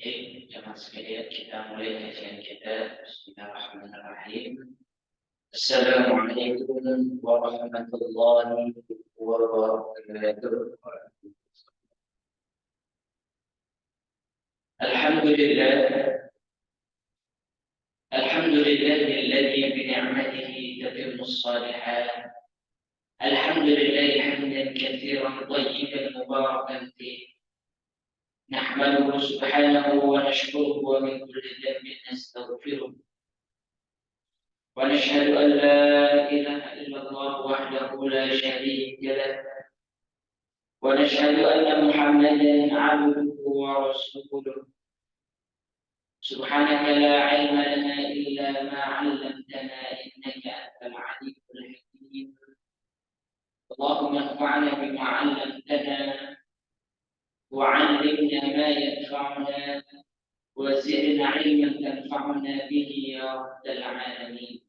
Oke, jemaah sekalian, kita mulai kajian kita. Bismillahirrahmanirrahim. Assalamualaikum warahmatullahi wabarakatuh. Alhamdulillah, alhamdulillahilladzi bi ni'matihi tatimmu shalihat. Alhamdulillah hamdan katsiran thayyiban mubarakan fihi. نحمده سبحانه ونشكره ومن كل ذنب نستغفره ونشهد أن لا إله إلا الله وحده لا شريك له ونشهد أن محمدا عبده ورسوله سبحانك لا علم لنا إلا ما علمتنا إنك أنت العليم الحكيم اللهم انفعنا بما علمتنا وعلمنا ما ينفعنا وزدنا علما تنفعنا به يا رب العالمين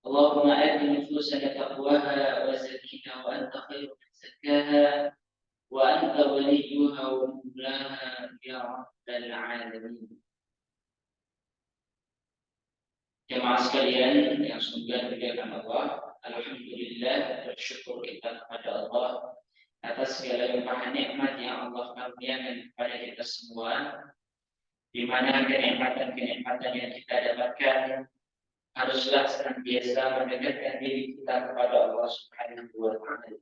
اللهم آت نفوسنا تقواها وزكها وأنت خير من زكاها وأنت وليها ومولاها يا رب العالمين. Jemaah sekalian yang semoga dimuliakan Allah, alhamdulillah bersyukur kita kepada Allah atas segala limpahan nikmat yang Allah karuniakan kepada kita semua, di mana kenikmatan-kenikmatan yang kita dapatkan haruslah senantiasa mendekatkan diri kita kepada Allah Subhanahu wa Ta'ala,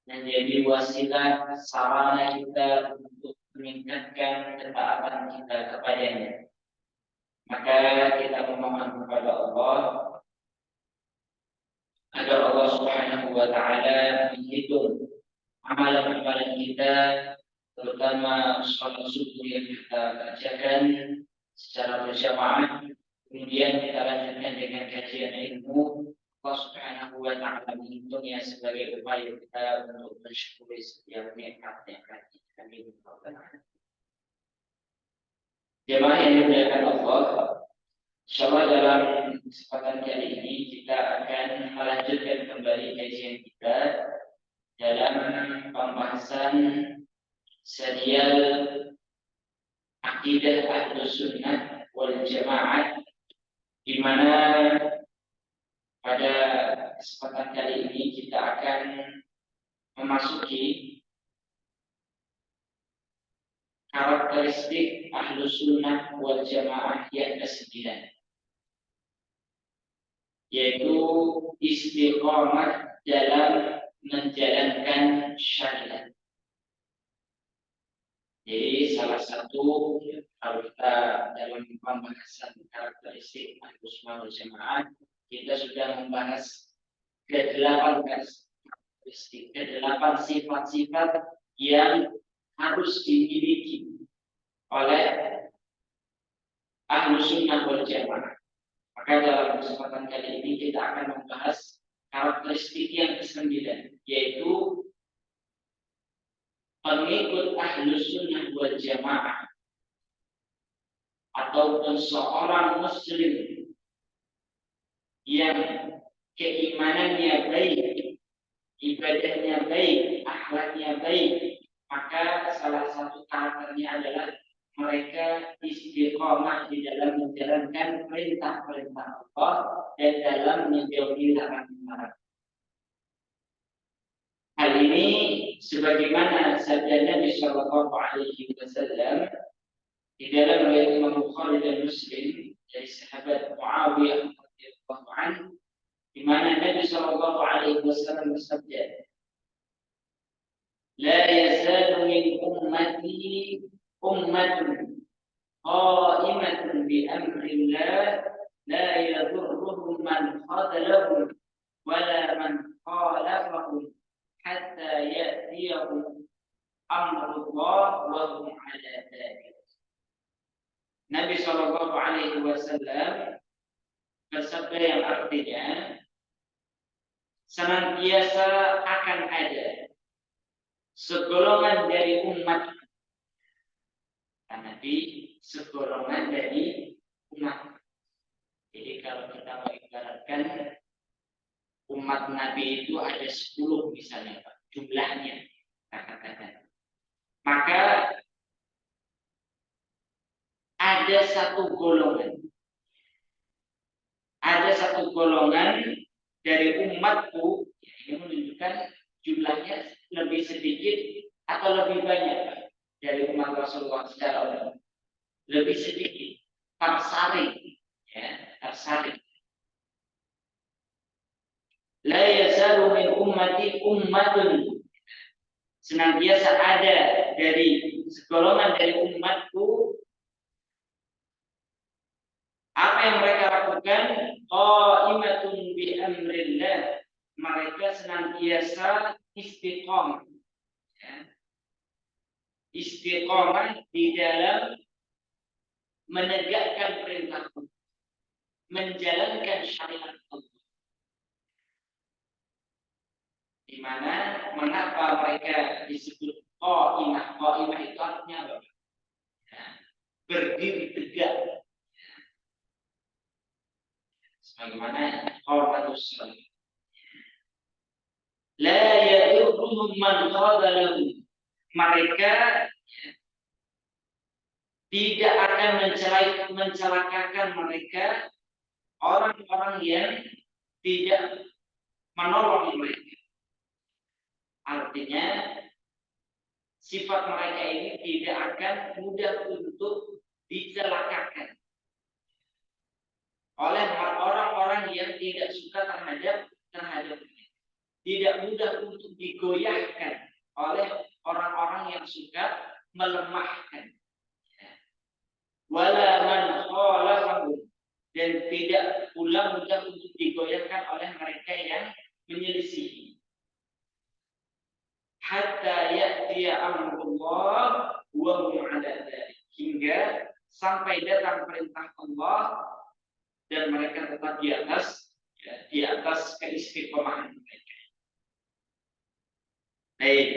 menjadi wasilah sarana kita untuk meningkatkan ketaatan kita kepadanya. Maka kita memohon kepada Allah agar Allah Subhanahu wa Ta'ala menghitung amalan-amalan kita, terutama sholat subuh yang kita kerjakan secara berjamaah, kemudian kita lanjutkan dengan kajian ilmu. Allah Subhanahu wa Ta'ala menghitungnya sebagai upaya kita untuk bersyukuri setiap nikmat-nikmat kami. Jemaah yang dimuliakan Allah, insyaallah dalam kesempatan kali ini kita akan melanjutkan kembali kajian kita dalam pembahasan serial akidah Ahlus Sunnah wal Jamaah, di mana pada kesempatan kali ini kita akan memasuki karakteristik Ahlus Sunnah wal Jamaah yang ke-9, yaitu istiqamah dalam menjalankan syariat. Jadi salah satu kalau kita dalam pembahasan karakteristik Ahlus Sunnah wal Jamaah, kita sudah membahas ke-8 karakteristik, ke-8 sifat-sifat yang harus dimiliki oleh Ahlus Sunnah wal Jamaah. Maka dalam kesempatan kali ini kita akan membahas karakteristik yang ke-9, yaitu pengikut Ahlus Sunnah wal Jamaah ataupun seorang muslim yang keimanannya baik, ibadahnya baik, akhlaknya baik, maka salah satu karakternya adalah mereka istiqomah di dalam menjalankan perintah-perintah Allah dan dalam menjauhi larangan-larangan. Hal ini sebagaimana sabda Nabi Shallallahu Alaihi Wasallam di dalam riwayat Imam Bukhari dan Muslim dari sahabat Muawiyah radhiyallahu anhu, di mana Nabi Shallallahu Alaihi Wasallam bersabda, "La yazalu min ummati ummatun qa'imatun bi amrillah la yadurruhum man khadalahum wala man khalafahum hatta ya'tiyahum amrullah wa hum 'ala dzalik." Nabi Shallallahu Alaihi Wasallam bersabda yang artinya, senantiasa akan ada segolongan dari umat, Nabi segolongan dari umat. Jadi kalau kita mengibaratkan umat Nabi itu ada 10 misalnya, Pak, jumlahnya katakan. Maka golongan. Ada satu golongan dari umatku, ini menunjukkan jumlahnya lebih sedikit atau lebih banyak dari umat Rasulullah secara umum. Lebih sedikit, tersaring, ya, tersaring. La yazalu min ummati ummatun, senantiasa ada dari segolongan dari umatku. Apa yang mereka lakukan? Qaimatun bi amrillah, mereka senantiasa istiqomah, ya. Istiqomah di dalam menegakkan perintah Allah, menjalankan syariat Allah. Di mana mengapa mereka disebut qaimah? Qaimah itu artinya apa? Ya, berdiri tegak. Sebagaimana qawatus shalah. La yadurruhum man khadalahum. Mereka tidak akan mencelakakan mereka orang-orang yang tidak menolong mereka. Artinya sifat mereka ini tidak akan mudah untuk dicelakakan oleh orang-orang yang tidak suka terhadap mereka. Tidak mudah untuk digoyahkan oleh orang-orang yang suka melemahkan. Wala man khalafahum, dan tidak pula mudah untuk digoyahkan oleh mereka yang menyelisihi. Hatta ya'tiya amrullah wa hum 'ala dzalik, hingga sampai datang perintah Allah dan mereka tetap di atas keistiqomahan mereka. Baik,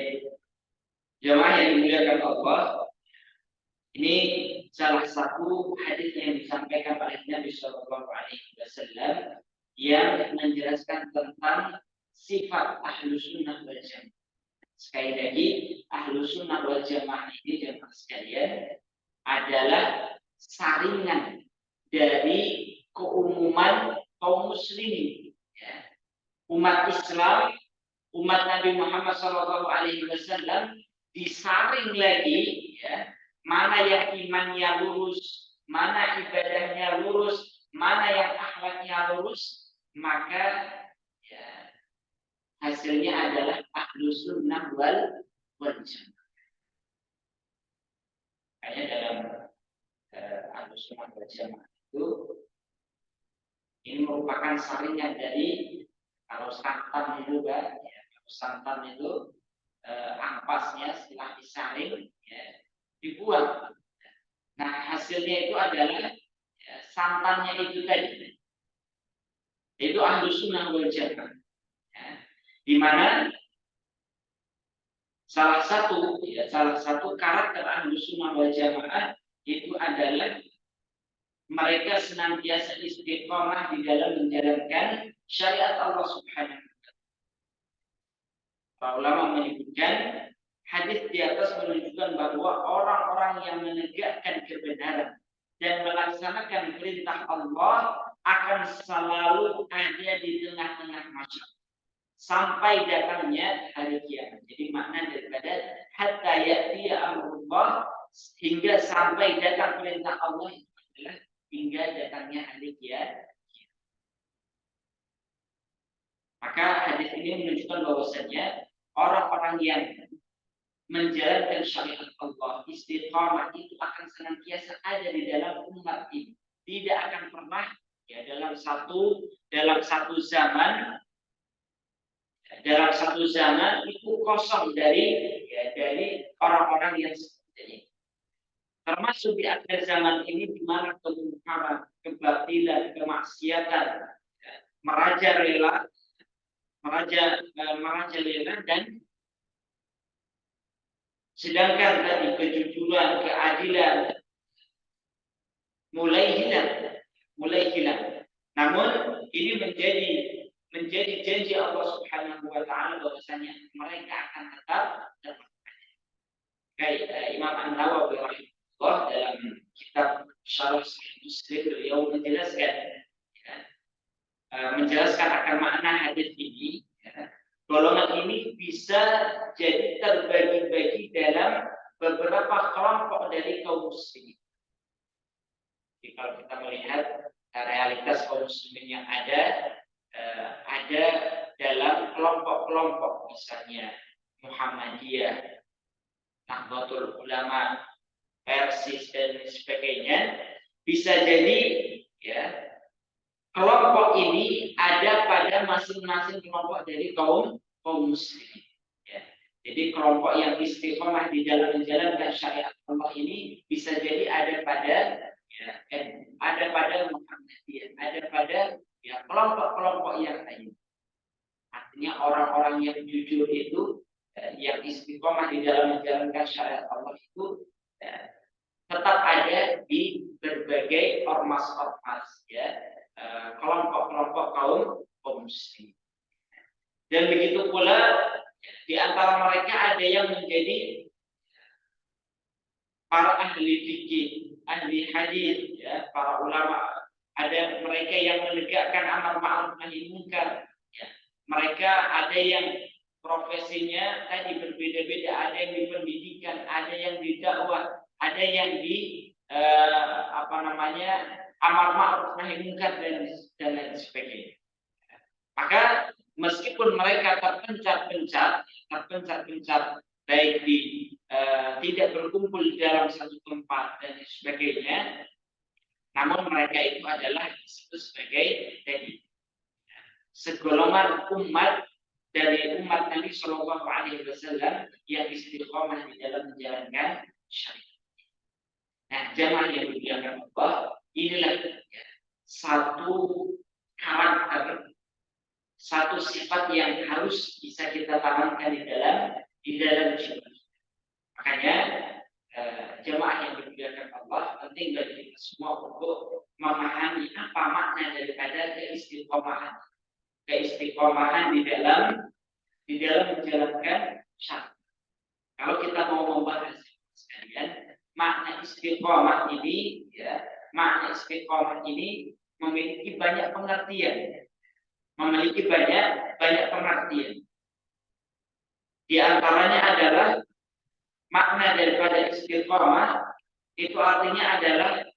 jemaah yang dimuliakan Allah, ini salah satu hadis yang disampaikan oleh Nabi Shallallahu Alaihi Wasallam yang menjelaskan tentang sifat ahlu sunnah wal jamaah. Sekali lagi, ahlu sunnah wal jamaah ini jemaah sekalian adalah saringan dari keumuman kaum muslimin, ya. Umat Islam, umat Nabi Muhammad Shallallahu Alaihi Wasallam disaring lagi, ya. Mana yang imannya lurus, mana ibadahnya lurus, mana yang akhlaknya lurus, maka ya, hasilnya adalah ahlu sunnah wal jamaah. Kayaknya dalam ahlu sunnah wal jamaah itu ini merupakan saringan dari, kalau santan itu kan, ya, kalau santan itu ampasnya setelah disaring, ya, dibuang. Nah, hasilnya itu adalah ya, santannya itu tadi. Itu ahlu sunnah wal jamaah. Ya, di mana salah satu karakter ahlu sunnah wal jamaah itu adalah mereka senantiasa istiqomah di dalam menjalankan syariat Allah Subhanahu wa taala. Para ulama menyebutkan hadis di atas menunjukkan bahwa orang-orang yang menegakkan kebenaran dan melaksanakan perintah Allah akan selalu ada di tengah-tengah masyarakat sampai datangnya hari kiamat. Jadi makna daripada hatta ya'tiya amrullah, hingga sampai datang perintah Allah, itu adalah hingga datangnya hari kiamat. Maka hadis ini menunjukkan bahwasanya orang-orang yang menjalankan syariat Allah, istiqamah itu akan senantiasa ada di dalam umat ini. Tidak akan pernah ya dalam satu zaman itu kosong dari orang-orang yang seperti ini. Termasuk di akhir zaman ini di mana kemungkaran, kebatilan, kemaksiatan ya, merajalela dan sedangkan tadi kejujuran, keadilan mulai hilang. Namun ini menjadi janji Allah Subhanahu wa taala bahwasanya mereka akan tetap. Kayak Imam An-Nawawi rahimahullah dalam kitab Syarah Sahih Muslim beliau menjelaskan ya, menjelaskan akan makna hadis ini. Ya. Golongan ini bisa jadi terbagi-bagi dalam beberapa kelompok dari kaum muslimin. Jadi kalau kita melihat realitas kaum muslimin yang ada dalam kelompok-kelompok, misalnya Muhammadiyah, Nahdlatul Ulama, Persis dan sebagainya, bisa jadi ya kelompok ini ada pada masing-masing kelompok dari kaum muslimin. Ya. Jadi kelompok yang istiqomah di dalam menjalankan syariat Allah ini bisa jadi ada pada Muhammadiyah, ada pada ya kelompok-kelompok yang lain. Artinya orang-orang yang jujur itu yang istiqomah di dalam menjalankan syariat Allah itu tetap ada di berbagai ormas-ormas ya, kelompok-kelompok kaum muslim. Dan begitu pula di antara mereka ada yang menjadi para ahli fikih, ahli hadis, ya, para ulama. Ada mereka yang menegakkan amar ma'ruf nahi munkar. Ya. Mereka ada yang profesinya tadi berbeda-beda, ada yang di pendidikan, ada yang di dakwah, ada yang di amar ma'ruf nahi munkar dan lain sebagainya. Maka meskipun mereka terpencar-pencar baik di tidak berkumpul di dalam satu tempat dan sebagainya, namun mereka itu adalah disebut sebagai tadi segolongan umat dari umat Nabi Shallallahu Alaihi Wasallam yang istiqomah di dalam menjalankan syariat. Nah, jamaah yang dimuliakan Allah, inilah ya, satu karakter, satu sifat yang harus bisa kita tanamkan di dalam jiwa. Makanya jemaah yang dimuliakan Allah, penting bagi kita semua untuk memahami apa makna daripada keistiqomahan di dalam menjalankan syariat. Kalau kita mau membahas sekalian, makna istiqomah ini memiliki banyak pengertian. Di antaranya adalah makna daripada istiqomah itu artinya adalah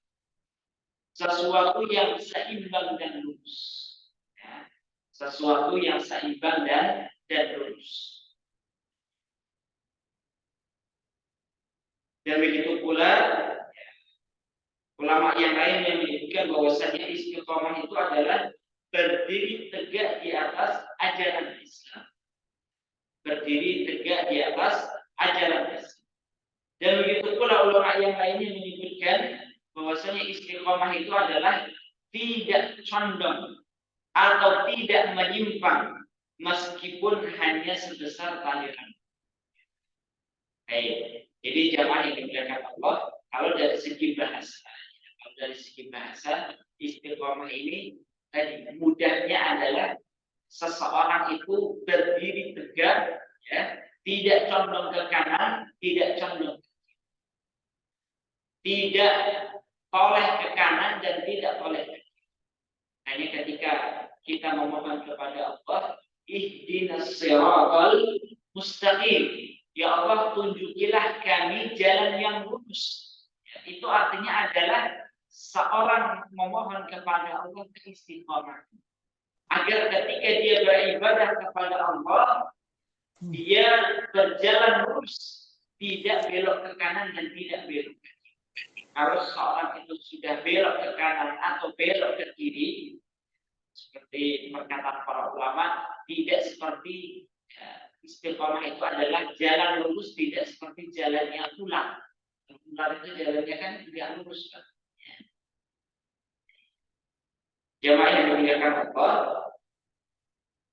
sesuatu yang seimbang dan lurus. Ya. Sesuatu yang seimbang dan lurus. Dan begitu pula ulama yang lain yang menyebutkan bahwasanya istiqomah itu adalah berdiri tegak di atas ajaran Islam. Berdiri tegak di atas ajaran Islam. Dan begitu pula ulama yang lainnya menyebutkan bahwasanya istiqomah itu adalah tidak condong atau tidak menyimpang meskipun hanya sebesar tali rambut. Baik. Jadi jamaah yang dimuliakan Allah, kalau dari segi bahasa, istiqomah ini tadi mudahnya adalah seseorang itu berdiri tegak, ya, tidak condong ke kanan, tidak condong ke kiri, tidak toleh ke kanan dan tidak toleh ke kiri. Hanya ketika kita memohon kepada Allah, ihdinas siratal mustaqim. Ya Allah, tunjukilah kami jalan yang lurus. Ya, itu artinya adalah seorang memohon kepada Allah keistiqomah. Agar ketika dia beribadah kepada Allah, dia berjalan lurus, tidak belok ke kanan dan tidak belok ke kiri. Kalau seorang itu sudah belok ke kanan atau belok ke kiri, seperti perkataan para ulama, tidak seperti istiqomah itu adalah jalan lurus, tidak seperti jalannya ular. Ular itu jalannya kan tidak lurus, kan? Jamaah yang dimuliakan Allah,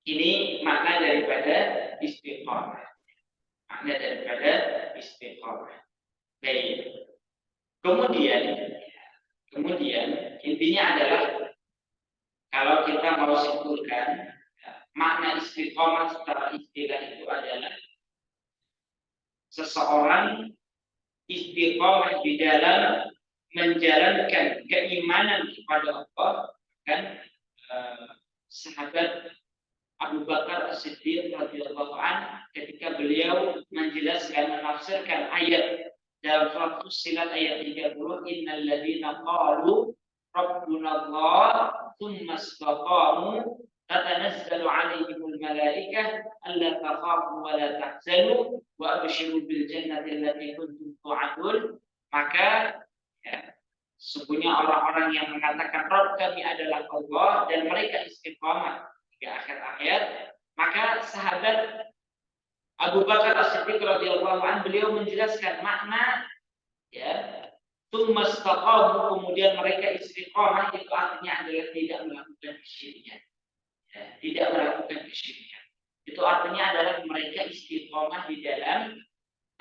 ini makna daripada istiqomah. Baik. Kemudian intinya adalah kalau kita mau simpulkan, makna istiqomah secara istilah itu adalah seseorang istiqomah di dalam menjalankan keimanan kepada Allah, kan sahabat Abu Bakar As-Siddiq radhiyallahu anhu ketika beliau menjelaskan menafsirkan ayat dalam surat Fussilat ayat 30, innal ladzina qalu rabbuna Allah tsumma istaqamu tatanazzalu 'alaihimul malaikah alla takhafu wa la tahzanu wa abshiru bil jannati allati kuntum tu'adun. Maka ya, sesungguhnya orang-orang yang mengatakan Rabb kami adalah Allah dan mereka istiqamah hingga akhir ayat, maka sahabat Abu Bakar As-Siddiq radhiyallahu anhu beliau menjelaskan makna ya tsumma istaqamu, kemudian mereka istiqamah, itu artinya adalah tidak melakukan kesyirikan. Ya, tidak melakukan kesyirikan. Itu artinya adalah mereka istiqamah di dalam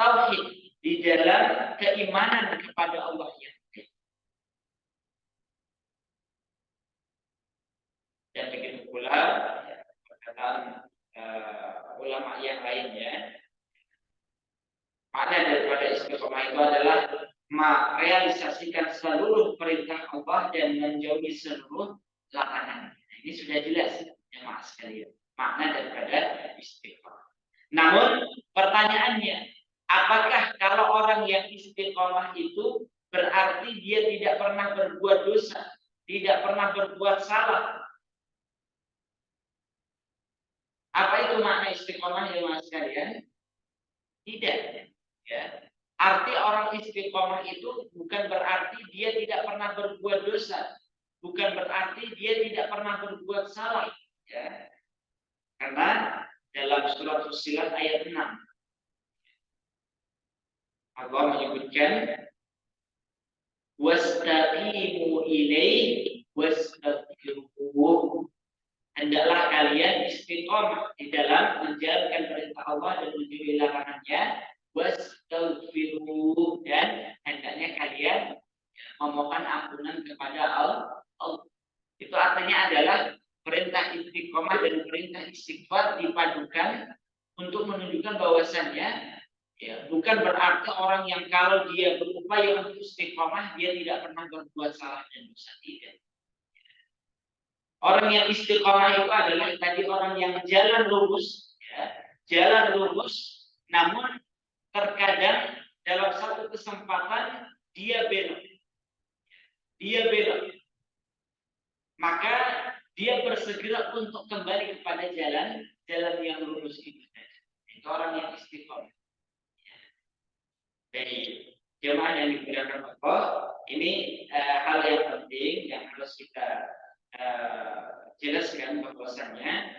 tauhid, di dalam keimanan kepada Allah yang baik. Dan begitu pula perkataan ulama yang lainnya, makna daripada istiqomah itu adalah merealisasikan seluruh perintah Allah dan menjauhi seluruh larangan. Ini sudah jelas ya mas sekalian, makna daripada istiqomah. Namun pertanyaannya, apakah kalau orang yang istiqomah itu berarti dia tidak pernah berbuat dosa, tidak pernah berbuat salah? Apa itu makna istiqomah ya mas sekalian? Tidak. Ya. Arti orang istiqomah itu bukan berarti dia tidak pernah berbuat dosa, bukan berarti dia tidak pernah berbuat salah. Ya. Karena dalam surat Fussilat ayat 6 Allah menyebutkan wastaqimu ilaihi wastaghfiruhu. Hendaklah kalian istiqomah di dalam menjalankan perintah Allah dan menjauhi larangannya, wastaghfiruhu, dan hendaknya kalian memohon ampunan kepada Allah. Itu artinya adalah perintah istiqomah dan perintah istighfar dipadukan untuk menunjukkan bahwasannya ya, bukan berarti orang yang kalau dia berupaya untuk istiqomah dia tidak pernah berbuat salah dan dosa, tidak. Orang yang istiqomah itu adalah tadi orang yang jalan lurus, ya, jalan lurus, namun terkadang dalam satu kesempatan dia belok, maka dia bersegera untuk kembali kepada jalan yang lurus itu. Itu orang yang istiqomah. Jadi jemaah yang dimuliakan Allah, ini hal yang penting yang harus kita jelaskan bahwasannya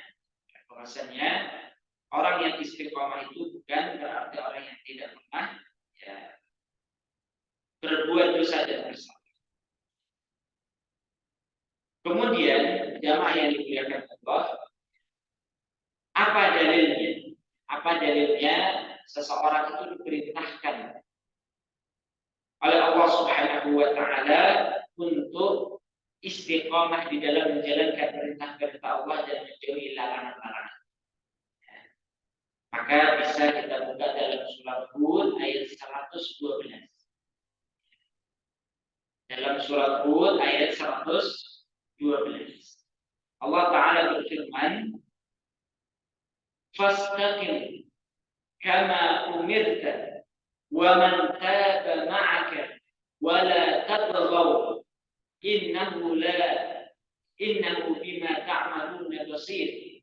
orang yang istiqomah itu bukan berarti orang yang tidak pernah ya, berbuat dosa dan bersalah. Kemudian jamaah yang dimuliakan Allah, apa dalilnya? Apa dalilnya seseorang itu diperintahkan oleh Allah Subhanahu wa taala untuk istiqomah di dalam menjalankan perintah-perintah Allah dan menjauhi larangan-larangan. Maka bisa kita buka dalam surat Hud ayat 112. Dalam surat Hud ayat 112. Allah Ta'ala berfirman, Fastaqim kama umirta wa man taba ma'aka wa la tatghaw innahu bima ta'maluna basir.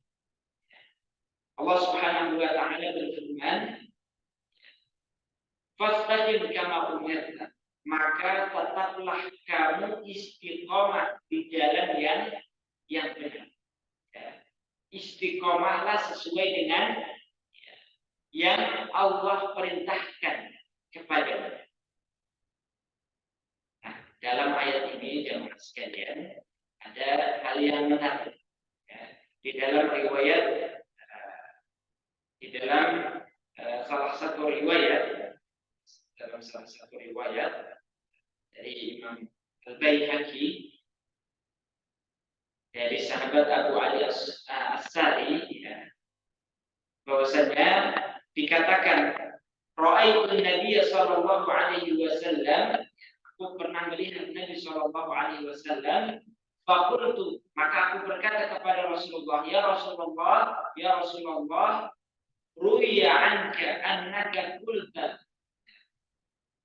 Allah Subhanahu wa taala berfirman, Fastaqim kama umirta, maka tetaplah kamu istiqomah di jalan yang benar. Istiqomahlah sesuai dengan yang Allah perintahkan kepadamu. Nah, dalam ayat ini jemaah sekalian ada hal yang menarik. Di dalam riwayat, salah satu riwayat dari Imam Al-Baihaqi dari sahabat Abu Ali As-Sari, ya, bahwasanya dikatakan Ra'aitu Nabiy sallallahu alaihi wasallam, aku pernah melihat melihat Nabi Shallallahu Alaihi Wasallam. Fakultu, maka aku berkata kepada Rasulullah, ya Rasulullah, ruya anka annaka qulta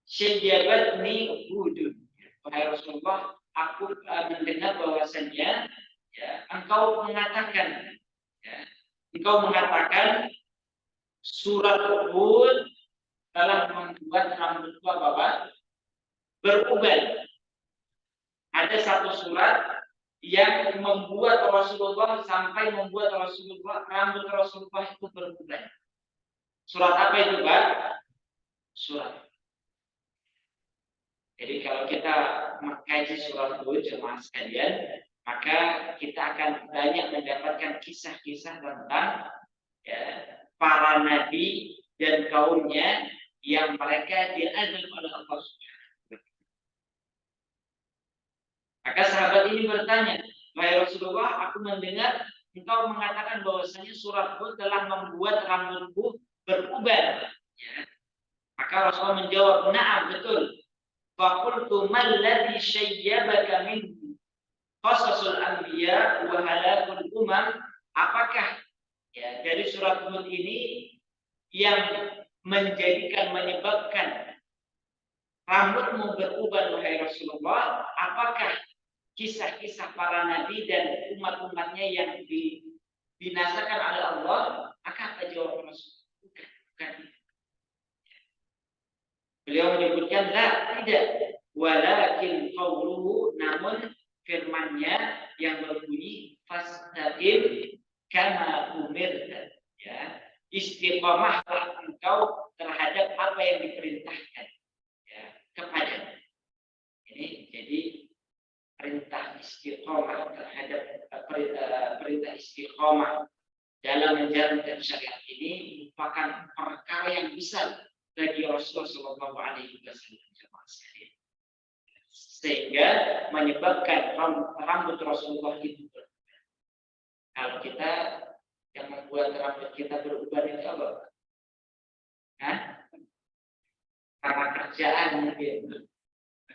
syajabatni hudud. Wahai Rasulullah, aku mendengar bahwasannya ya, engkau mengatakan surat Hud telah membuat rambutku apa? Beruban. Ada satu surat yang membuat Rasulullah rambut Rasulullah itu beruban. Surat apa itu, Pak? Surat. Jadi kalau kita mengkaji surat Hud jemaah sekalian, maka kita akan banyak mendapatkan kisah-kisah tentang ya, para nabi dan kaumnya yang mereka diazab oleh Allah Subhanahu. Maka sahabat ini bertanya, wahai Rasulullah, aku mendengar engkau mengatakan bahwasanya surat Hud telah membuat rambutku beruban. Ya. Maka Rasulullah menjawab, na'am, betul. Faqultu mal ladzi syayyabaka minhu qasasul anbiya wa halakul umam. Apakah ya dari surat Hud ini yang menyebabkan rambutmu beruban, wahai Rasulullah? Apakah kisah-kisah para nabi dan umat-umatnya yang dibinasakan oleh Allah? Maka apa jawab Rasul? Bukan. Beliau menyebutkan tidak. Walakin qawluhu, namun firman-Nya yang berbunyi fastaqim kama umirta. Ya, istiqomahlah engkau terhadap apa yang diperintahkan ya kepada. Ini jadi perintah istiqomah terhadap perintah istiqomah dalam menjalankan syariat ini merupakan perkara yang besar bagi Rasulullah Shallallahu Alaihi Wasallam, sehingga menyebabkan rambut Rasulullah itu berubah. Kalau kita yang membuat rambut kita berubah itu apa? Hah? Karena kerjaan mungkin,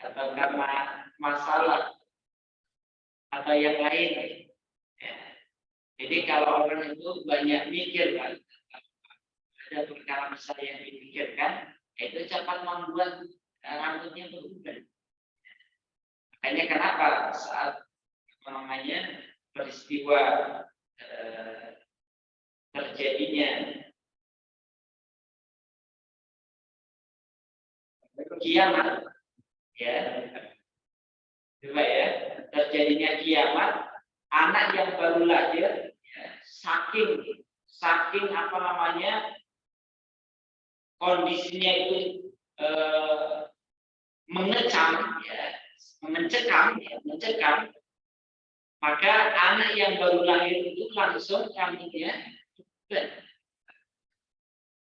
atau karena masalah atau yang lain. Ya. Jadi kalau orang itu banyak mikir, kan, ada perkara besar yang dipikirkan, itu cepat membuat rambutnya berubah. Makanya kenapa saat peristiwa terjadinya kiamat, ya, coba ya, terjadinya kiamat, anak yang baru lahir, ya, saking kondisinya itu mencekam, maka anak yang baru lahir itu langsung rambutnya berubah.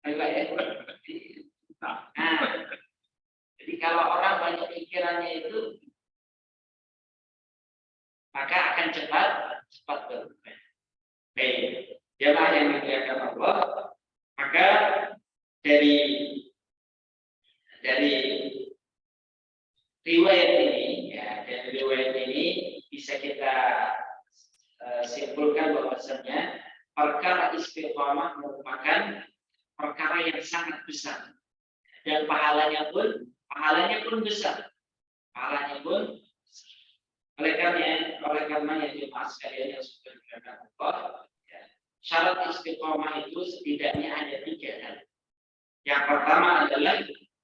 Ya. Nah, jadi kalau orang banyak pikirannya itu, maka akan cepat berubah. Baik, jemaah yang dimuliakan Allah, maka dari riwayat ini bisa kita simpulkan bahwasanya perkara istiqomah merupakan perkara yang sangat besar dan pahalanya pun besar. Oleh karena jemaah sekalian yang sudah dimuliakan Allah, ya, syarat istiqomah itu setidaknya ada 3 hal. Yang pertama adalah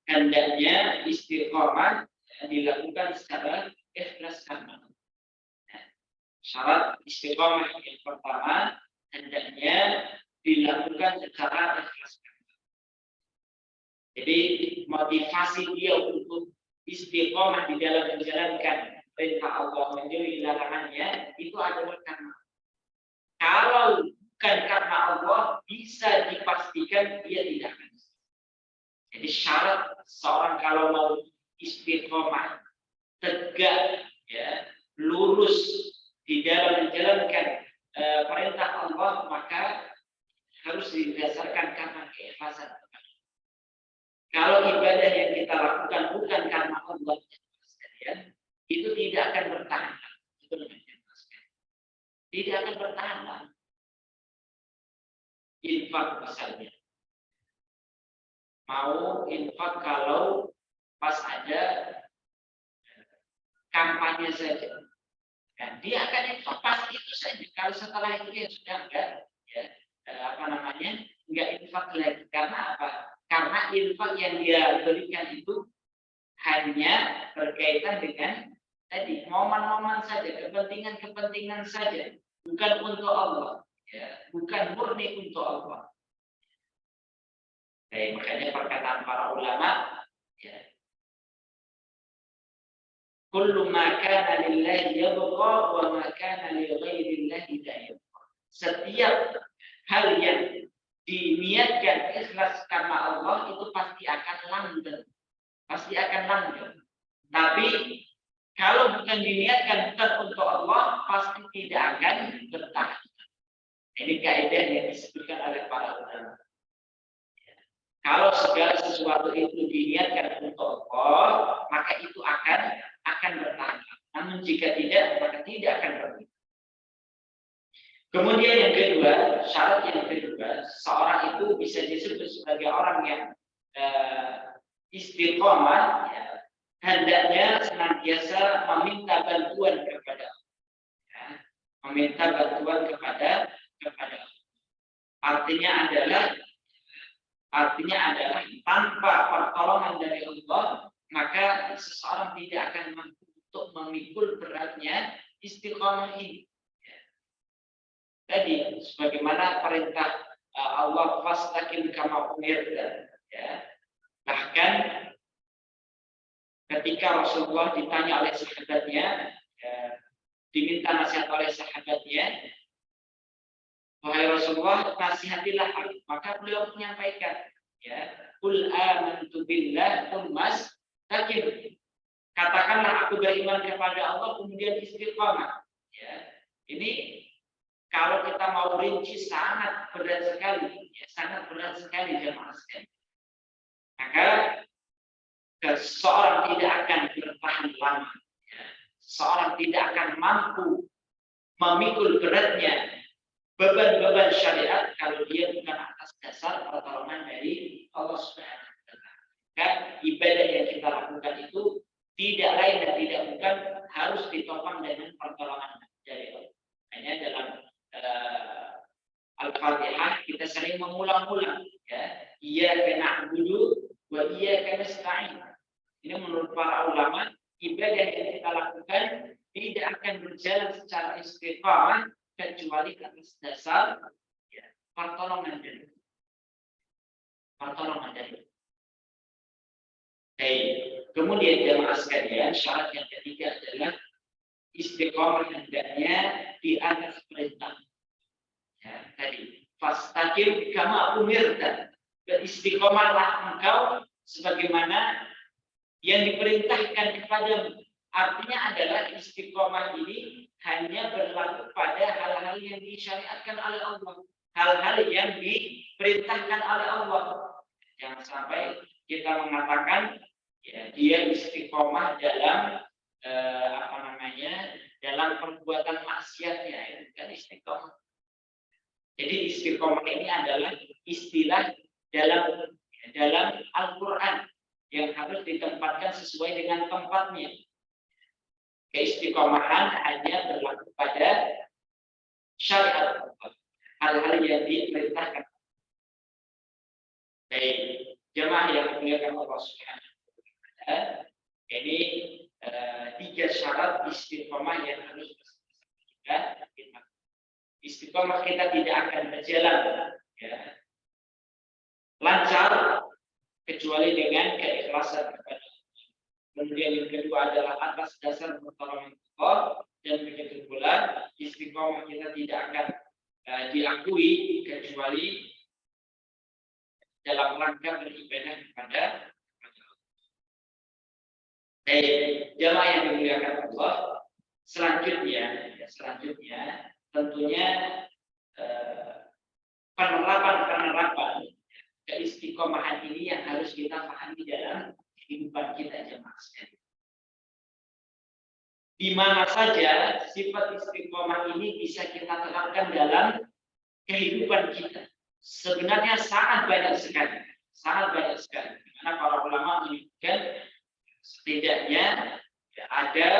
hendaknya istiqomah dilakukan secara ikhlas karena Allah. Syarat istiqomah yang pertama hendaknya dilakukan secara ikhlas karena Allah. Jadi motivasi dia untuk istiqomah di dalam menjalankan perintah Allah, menjauhi larangannya, itu adalah karena kalau bukan karena Allah, bisa dipastikan dia tidak akan. Jadi syarat seorang kalau mau istiqomah, tegak, ya, lurus di dalam menjalankan perintah Allah, maka harus didasarkan karena keikhlasan. Kalau ibadah yang kita lakukan bukan karena Allah, itu tidak akan bertahan. Itu tidak akan bertahan. Infak misalnya, mau infak kalau pas ada kampanye saja, dan dia akan infak pasti itu saja. Kalau setelah itu ya sudah enggak, ya enggak infak lagi. Karena apa? Karena infak yang dia berikan itu hanya berkaitan dengan tadi momen-momen saja, kepentingan saja, bukan untuk Allah, ya, bukan murni untuk Allah. Makanya perkataan para ulama, ya, kullu ma kana lillahi yabqa wa ma kana li ghairillahi la yabqa. Setiap hal yang diniatkan ikhlas karena Allah itu pasti akan langgeng. Pasti akan langgeng. Tapi kalau bukan diniatkan bukan untuk Allah, pasti tidak akan bertahan. Ini kaidah yang disebutkan oleh para ulama. Kalau segala sesuatu itu diniatkan untuk Allah, maka itu akan bertahan. Namun jika tidak, maka tidak akan bertahan. Kemudian yang kedua, syarat yang kedua, seorang itu bisa disebut sebagai orang yang istiqomah, ya, hendaknya senantiasa meminta bantuan kepada Allah. Ya, meminta bantuan kepada artinya adalah tanpa pertolongan dari Allah, maka seseorang tidak akan mampu untuk memikul beratnya istiqomah ini. Tadi sebagaimana perintah Allah, fastaqim kama umirta, ya. Bahkan ketika Rasulullah ditanya oleh sahabatnya, ya, diminta nasihat oleh sahabatnya, wahai Rasulullah, nasihatilah aku. Maka beliau menyampaikan, ya, qul amantu billah tsummas taqim. Katakanlah aku beriman kepada Allah kemudian istiqamah. Ya. Ini kalau kita mau rinci sangat berat sekali, ya, sangat berat sekali jemaah sekalian. Maka seseorang tidak akan bertahan lama. Ya. Seseorang tidak akan mampu memikul beratnya beban-beban syariat kalau dia bukan atas dasar pertolongan dari Allah Subhanahu wa taala. Kan ibadah yang kita lakukan itu tidak lain dan tidak bukan harus ditopang dengan pertolongan dari Allah. Hanya dalam Al-Fatihah kita sering mengulang-ulang, ya, iyyaka na'budu wa iyyaka nasta'in. Ini menurut para ulama, ibadah yang kita lakukan tidak akan berjalan secara istiqamah kecuali atas dasar, ya, pertolongan dari Kemudian jemaah sekalian, syarat yang ketiga adalah istiqomah hendaknya di atas perintah. Ya, tadi fastaqim kama umirta. Beristiqomahlah engkau sebagaimana yang diperintahkan kepadamu. Artinya adalah istiqomah ini hanya berlaku pada hal-hal yang disyariatkan oleh Allah, hal-hal yang diperintahkan oleh Allah. Jangan sampai kita mengatakan, ya, dia istiqomah dalam dalam perbuatan maksiatnya, itu kan istiqomah. Jadi istiqomah ini adalah istilah dalam Al-Quran yang harus ditempatkan sesuai dengan tempatnya. Keistiqomahan hanya berlaku pada syariat, hal-hal yang diperintahkan. Jemaah yang dimuliakan Allah Subhanahu wa taala, ini 3 syarat istiqomah yang harus kita. Istiqomah kita tidak akan berjalan, ya, lancar kecuali dengan keikhlasan kepada Allah. Kemudian yang kedua adalah atas dasar pertolongan Allah, dan begitu pula istiqomah kita tidak akan diakui kecuali dalam rangka beribadah kepada Allah. Jemaah yang dimuliakan Allah, selanjutnya tentunya penerapan keistiqomahan ini yang harus kita pahami dalam kehidupan kita jemaah sekalian. di mana saja sifat istiqomah ini bisa kita terapkan dalam kehidupan kita. Sebenarnya sangat banyak sekali, Di mana para ulama menyebutkan setidaknya ada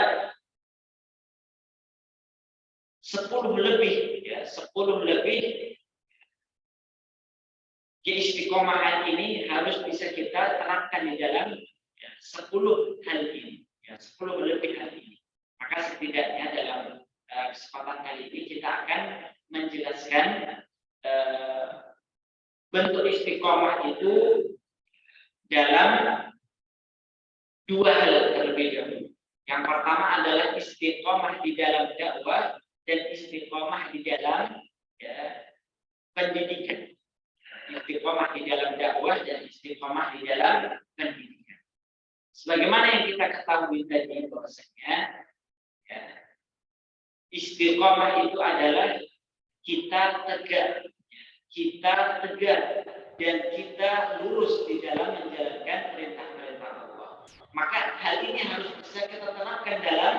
10 lebih keistiqomahan ini harus bisa kita terapkan di dalam 10 hal ini, 10 lebih hal ini. Maka setidaknya dalam kesempatan kali ini kita akan menjelaskan bentuk istiqomah itu dalam 2 hal terlebih dahulu. Yang pertama adalah istiqomah di dalam dakwah dan istiqomah di dalam pendidikan. Istiqomah di dalam dakwah dan istiqomah di dalam pendidikan. Sebagaimana yang kita ketahui tadi bahwasanya istiqomah itu adalah kita tegak dan kita lurus di dalam menjalankan perintah-perintah Allah. Maka hal ini harus bisa kita terapkan dalam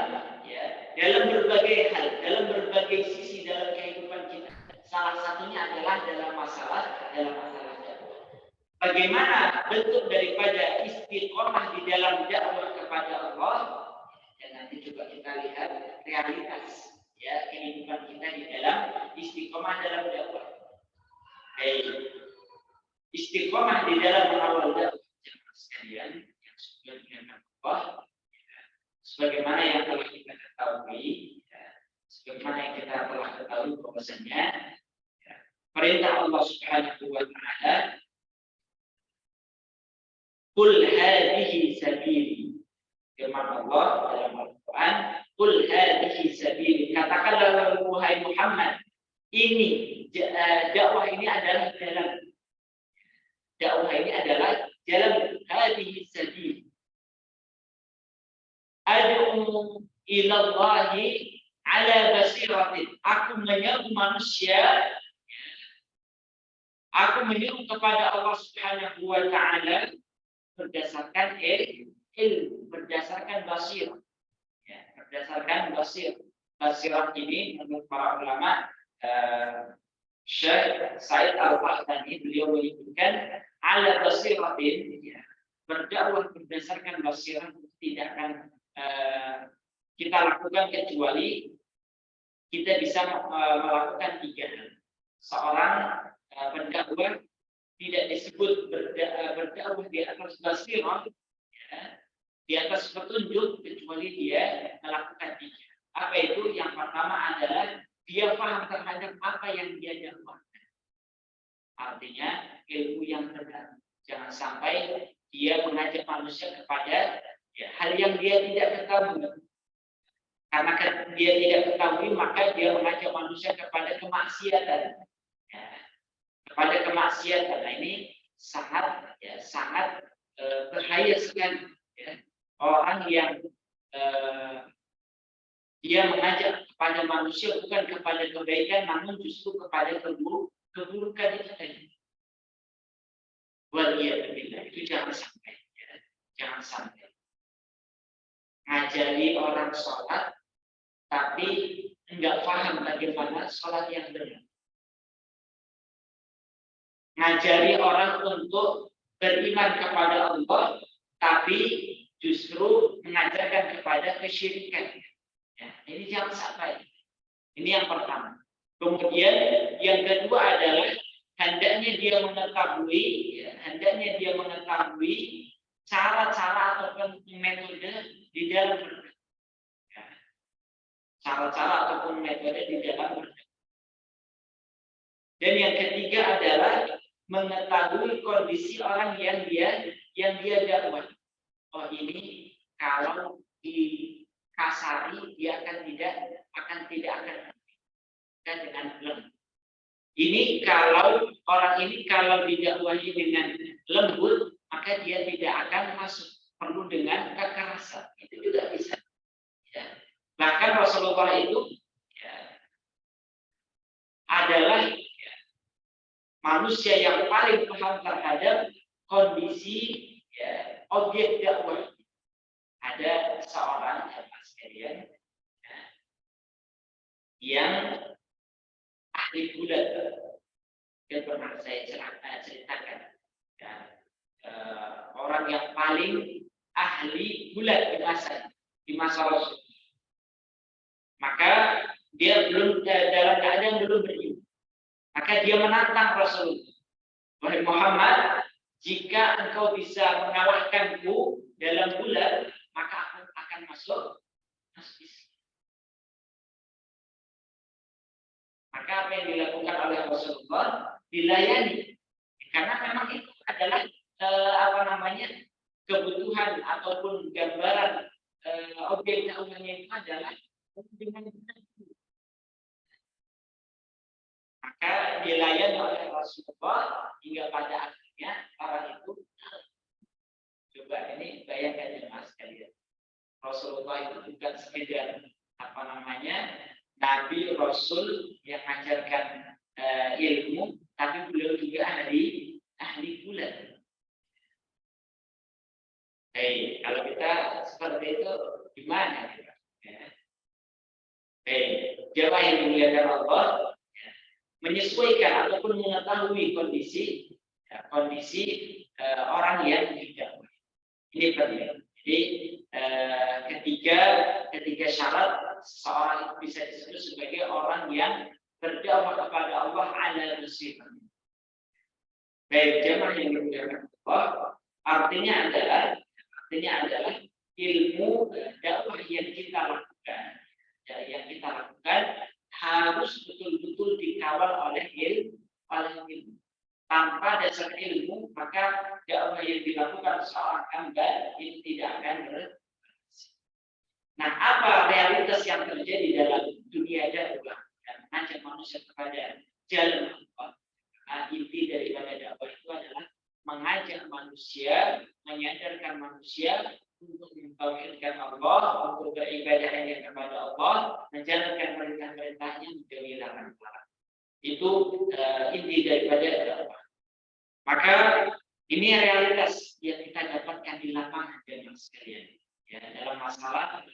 berbagai hal, dalam berbagai sisi dalam kehidupan kita. Salah satunya adalah dalam masalah dakwah. Bagaimana bentuk daripada istiqomah di dalam dakwah kepada Allah? Dan nanti coba kita lihat realitas kehidupan kita di dalam istiqomah dalam dakwah. Istiqomah di dalam mengawal dakwah sekalian yang sudah dengan Allah, sebagaimana yang telah kita ketahui, bahwasanya perintah Allah Subhanahu wa taala, "Qul hadhihi sabili." Firman Allah dalam Al-Qur'an, "Qul hadhihi sabili." Katakanlah wahai Muhammad, ini dakwah ini adalah jalan. Dakwah ini adalah jalan hadhihi sabili. Ad'u ila Allahi ala basiratin. Aku menyeru manusia, aku menyeru kepada Allah Subhanahu wa taala berdasarkan ilmu, berdasarkan basirah. Berdasarkan basirah. Basirah ini menurut para ulama Syekh Said Al-Fahdani beliau menyebutkan ala basiratin, berdakwah berdasarkan basirah tidak akan kita lakukan kecuali kita bisa melakukan 3 hal. Seorang pendakwah tidak disebut berdakwah di atas basirah, di atas petunjuk, kecuali dia melakukan 3. Apa itu? Yang pertama adalah dia paham terhadap apa yang dia dakwahkan. Artinya ilmu yang benar. Jangan sampai dia mengajak manusia kepada hal yang dia tidak ketahui. Karena dia tidak ketahui, maka dia mengajak manusia kepada kemaksiatan. Kepada kemaksiatan. Nah, ini sangat bahaya sekali. Orang yang dia mengajak kepada manusia bukan kepada kebaikan, namun justru kepada keburukan itu tadi. Waliyadzubillah, itu jangan sampai. Jangan sampai. Ngajari orang sholat, tapi enggak paham bagaimana sholat yang benar. Ngajari orang untuk beriman kepada Allah, tapi justru mengajarkan kepada kesyirikan. Ini jangan sampai. Ini yang pertama. Kemudian yang kedua adalah hendaknya dia mengetahui cara-cara ataupun metode di dalam berdakwah. Cara-cara ataupun metode di dalam berdakwah. Dan yang ketiga adalah mengetahui kondisi orang yang dia dakwah. Oh, ini kalau dikasari dia akan tidak akan dengan lembut. Ini kalau orang ini kalau didakwahi dengan lembut, maka dia tidak akan masuk. Perlu dengan kekerasan. Itu juga bisa. Ya. Bahkan Rasulullah itu adalah manusia yang paling paham terhadap kondisi objek dakwah. Ada seorang sekalian yang ahli bulat. Yang pernah saya ceritakan. Ya, orang yang paling ahli bulat di masa Rasul. Maka dia belum dalam keadaan belum beriman. Maka dia menantang Rasulullah. Wahai Muhammad, jika engkau bisa mengalahkanku dalam bulan, maka aku akan masuk Islam. Maka apa yang dilakukan oleh Rasulullah dilayani, karena memang itu adalah kebutuhan ataupun gambaran objek dakwahnya itu adalah dengan maka dilayani oleh Rasulullah hingga pada akhirnya orang itu coba ini bayangkan ya mas kalian. Rasulullah itu bukan sekedar Nabi Rasul yang mengajarkan ilmu, tapi beliau juga ahli bulan. Kalau kita seperti itu gimana? Jamaah yang dimuliakan Allah, menyesuaikan ataupun mengetahui kondisi orang yang tidak. Ini penting. Jadi ketiga syarat seseorang itu bisa disebut sebagai orang yang berdakwah kepada Allah ala basirah. Baik, jamaah yang dimuliakan Allah, artinya adalah ilmu dakwah yang kita lakukan harus betul-betul dikawal oleh ilmu. Tanpa dasar ilmu, maka dakwah yang dilakukan seorang hamba ini tidak akan berhasil. Nah, apa realitas yang terjadi dalam dunia dakwah dan mengajak manusia kepada jalan Allah? Inti daripada dakwah itu adalah mengajak manusia, menyadarkan manusia untuk mentauhidkan Allah, untuk beribadah hanya kepada Allah, menjalankan perintah-perintahnya, menjauhi larangan-larangan. Itu inti daripada dakwah. Maka ini realitas yang kita dapatkan di lapangan dan sekalian. Ya, dalam masalah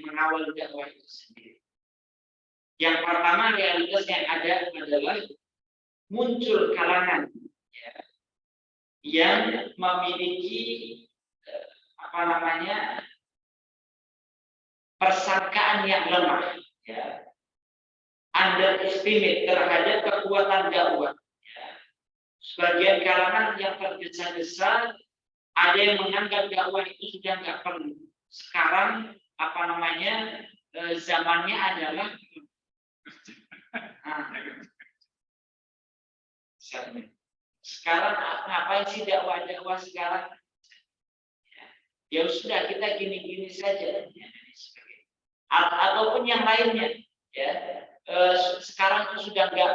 mengawal dakwah itu sendiri. Yang pertama realitas yang ada adalah muncul kalangan yang memiliki persangkaan yang lemah, underestimate terhadap kekuatan dakwah. Sebagian kalangan yang tergesa-gesa, ada yang menganggap dakwah itu sudah nggak perlu. Sekarang zamannya adalah sekarang ngapain sih dakwah sekarang? Ya sudah, kita gini-gini saja. Ataupun yang lainnya, sekarang itu sudah nggak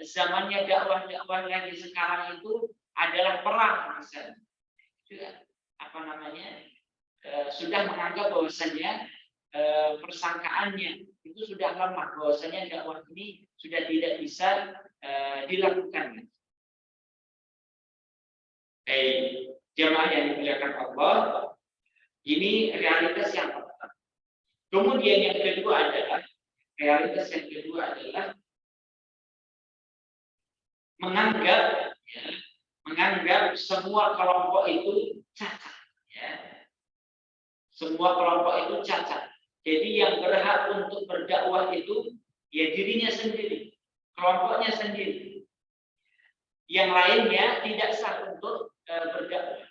zamannya dakwah lagi. Sekarang itu adalah perang, misalnya. Sudah menganggap bahwasanya persangkaannya itu sudah lemah, bahwasanya dakwah ini sudah tidak bisa dilakukan. Jamaah yang dimuliakan Allah, ini realitas yang pertama. Kemudian yang kedua adalah menganggap semua kelompok itu cacat. Semua kelompok itu cacat. Jadi yang berhak untuk berdakwah itu ya dirinya sendiri, kelompoknya sendiri. Yang lainnya tidak sah untuk berdakwah.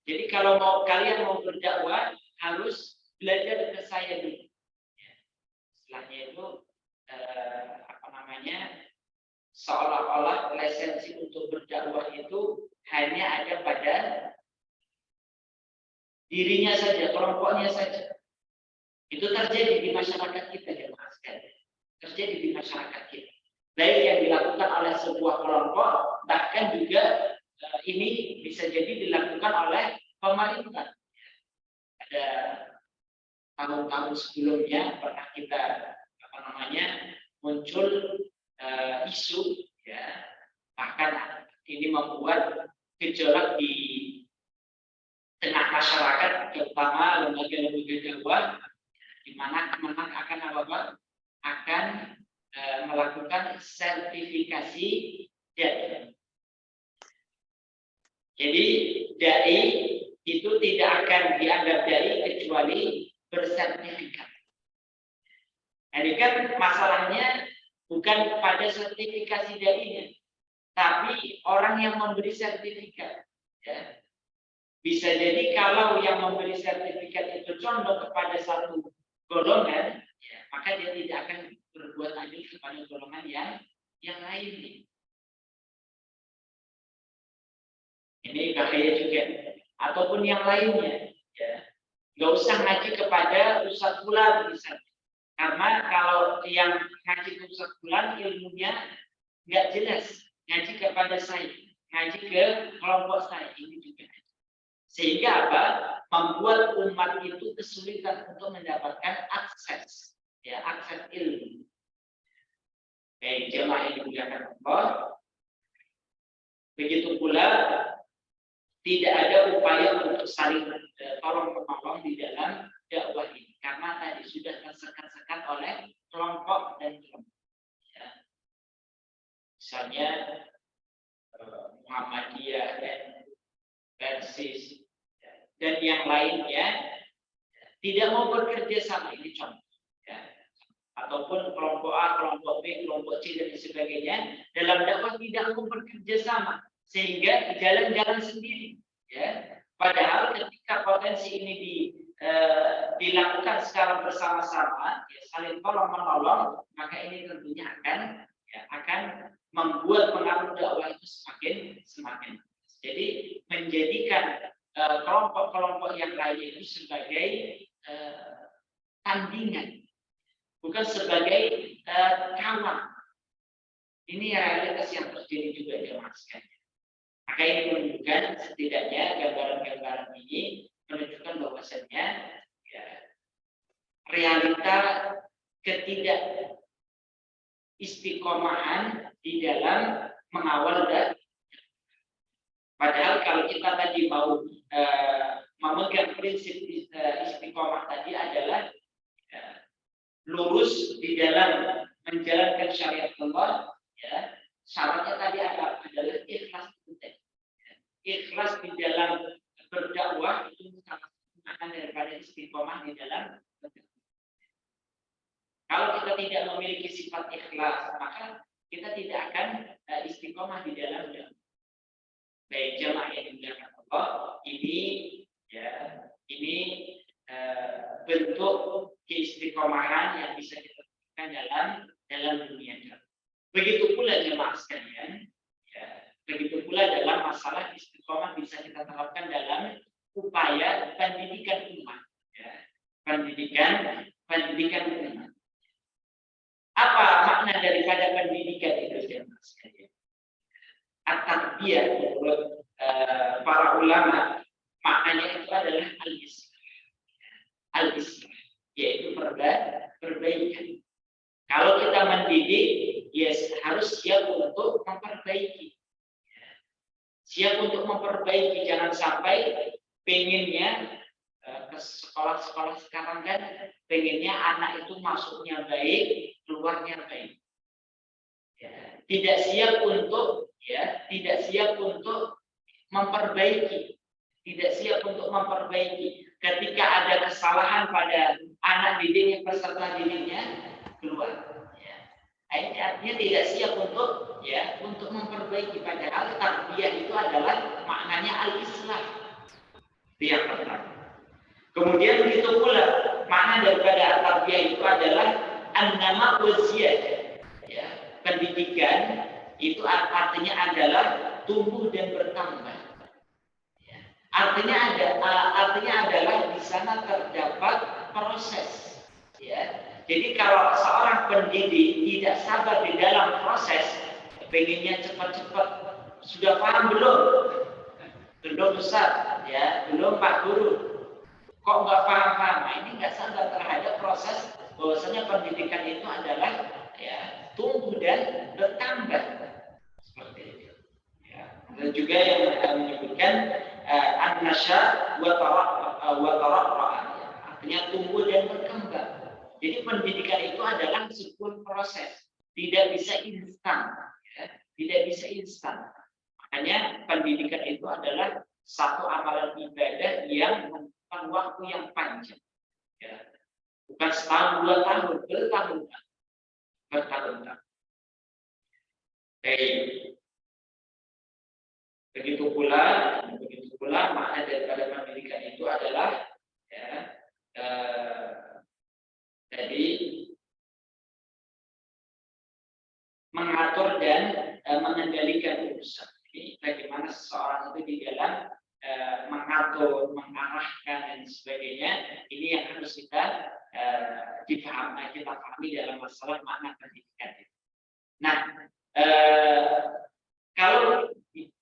Jadi kalau kalian mau berdakwah harus belajar ke saya dulu. Setelahnya itu seolah-olah lisensi untuk berdakwah itu hanya ada pada dirinya saja, kelompoknya saja. Itu terjadi di masyarakat kita, ya Mas. Terjadi di masyarakat kita. Baik yang dilakukan oleh sebuah kelompok, bahkan juga ini bisa jadi dilakukan oleh pemerintah. Ada tahun-tahun sebelumnya pernah kita muncul isu, bahkan ini membuat gejolak di tengah masyarakat, terutama lembaga-lembaga dakwah, di di mana Kemenang akan apa? Akan melakukan sertifikasi dai. Jadi dai itu tidak akan dianggap dai kecuali bersertifikat. Jadi kan masalahnya bukan pada sertifikasi dai-nya, tapi orang yang memberi sertifikat. Ya. Bisa jadi kalau yang memberi sertifikat itu condong kepada satu golongan, ya, maka dia tidak akan berbuat adil kepada golongan yang lain. Ini bahaya juga. Ataupun yang lainnya, ya. Nggak usah ngaji kepada Ustadz Fulan misalnya. Karena kalau yang ngaji ke Ustadz Fulan ilmunya nggak jelas. Ngaji kepada saya, ngaji ke kelompok saya, ini juga. Sehingga apa? Membuat umat itu kesulitan untuk mendapatkan akses, ya, akses ilmu. Baik, jemaah yang dimuliakan Allah. Begitu pula tidak ada upaya untuk saling tolong menolong di dalam dakwah ini, karena tadi sudah tersekat-sekat oleh kelompok dan kelompok. Ya. Misalnya Muhammadiyah dan Persis dan yang lainnya tidak mau bekerja sama, ini contoh. Ya. Ataupun kelompok A, kelompok B, kelompok C dan sebagainya dalam dakwah tidak mau bekerja sama, sehingga jalan-jalan sendiri. Ya. Padahal ketika potensi ini dilakukan secara bersama-sama, ya, saling tolong menolong, maka ini tentunya akan membuat pengaruh dakwah itu semakin. Jadi menjadikan kelompok-kelompok yang lain itu sebagai tandingan, bukan sebagai kawan. Ini realitas yang terjadi juga di masyarakat. Maka ini menunjukkan setidaknya gambaran-gambaran ini menunjukkan bahwasannya ya, realita ketidak istiqomahan di dalam mengawal dan padahal kalau kita tadi mau memegang prinsip istiqomah tadi adalah lurus di dalam menjalankan syariat Allah, ya, syaratnya tadi adalah ikhlas. Ikhlas di dalam berdakwah itu akan daripada istiqomah di dalam berdakwah. Kalau kita tidak memiliki sifat ikhlas, maka kita tidak akan istiqomah di dalam dakwah. Baik, jemaah yang dimuliakan Allah, ini bentuk keistiqomahan yang bisa kita lakukan dalam dunia dakwah. Begitu pula jemaah sekalian, ya, begitu pula dalam masalah istiqomah bisa kita terapkan dalam upaya pendidikan umat, ya. Pendidikan umat. Apa makna daripada pendidikan itu jemaah sekalian? At-tarbiyah menurut para ulama maknanya itu adalah al-islah, yaitu perbaikan. Kalau kita mendidik, ya harus siap untuk memperbaiki. Siap untuk memperbaiki, jangan sampai pengennya ke sekolah-sekolah sekarang kan pengennya anak itu masuknya baik, keluarnya baik. Ya, tidak siap untuk memperbaiki, ketika ada kesalahan pada anak didiknya, peserta didiknya keluar. Ya. Ini artinya tidak siap untuk memperbaiki, padahal tarbiyah itu adalah maknanya al-islah. Itu yang pertama. Kemudian begitu pula makna daripada tarbiyah itu adalah an-nama wa ziyadah. Ya, pendidikan itu artinya adalah tumbuh dan bertambah. Ya. Artinya adalah di sana terdapat proses. Ya. Jadi kalau seorang pendidik tidak sabar di dalam proses, pengennya cepat-cepat, sudah paham belum? Belum Ustaz, ya, belum Pak Guru. Kok nggak paham-paham? Nah, ini nggak sabar terhadap proses bahwasanya pendidikan itu adalah ya tumbuh dan bertambah seperti itu. Ya. Dan juga yang menyebutkan an-nasya wa taraqqa, artinya tumbuh dan berkembang. Jadi pendidikan itu adalah sebuah proses, tidak bisa instan, ya. Tidak bisa instan. Makanya pendidikan itu adalah satu amalan ibadah yang membutuhkan waktu yang panjang, ya. Bukan setahun, 2 tahun, bertahun-tahun, bertahun-tahun. Begitu pula makna daripada pendidikan itu adalah, ya, jadi mengatur dan mengendalikan urusan. Ini bagaimana seseorang itu di dalam mengatur, mengarahkan dan sebagainya. Ini yang harus kita pahami dalam masalah makna pendidikan. Nah,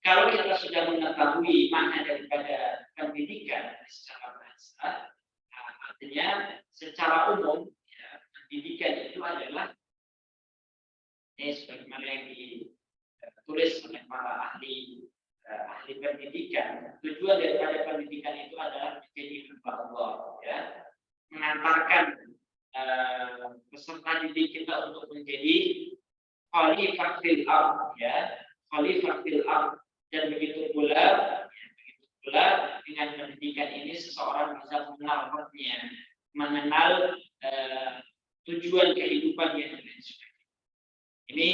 kalau kita sudah mengetahui makna daripada pendidikan secara bahasa, artinya secara umum, ya, pendidikan itu adalah ini sebagaimana yang ditulis oleh para ahli pendidikan. Tujuan daripada pendidikan itu adalah menjadi hamba Allah, ya, mengantarkan peserta didik kita untuk menjadi khalifah fil ardh, ya, khalifah fil ardh. Dan begitu pula dengan pendidikan ini seseorang bisa mengenal rohnya, mengenal tujuan kehidupan yang lain sebagainya. Ini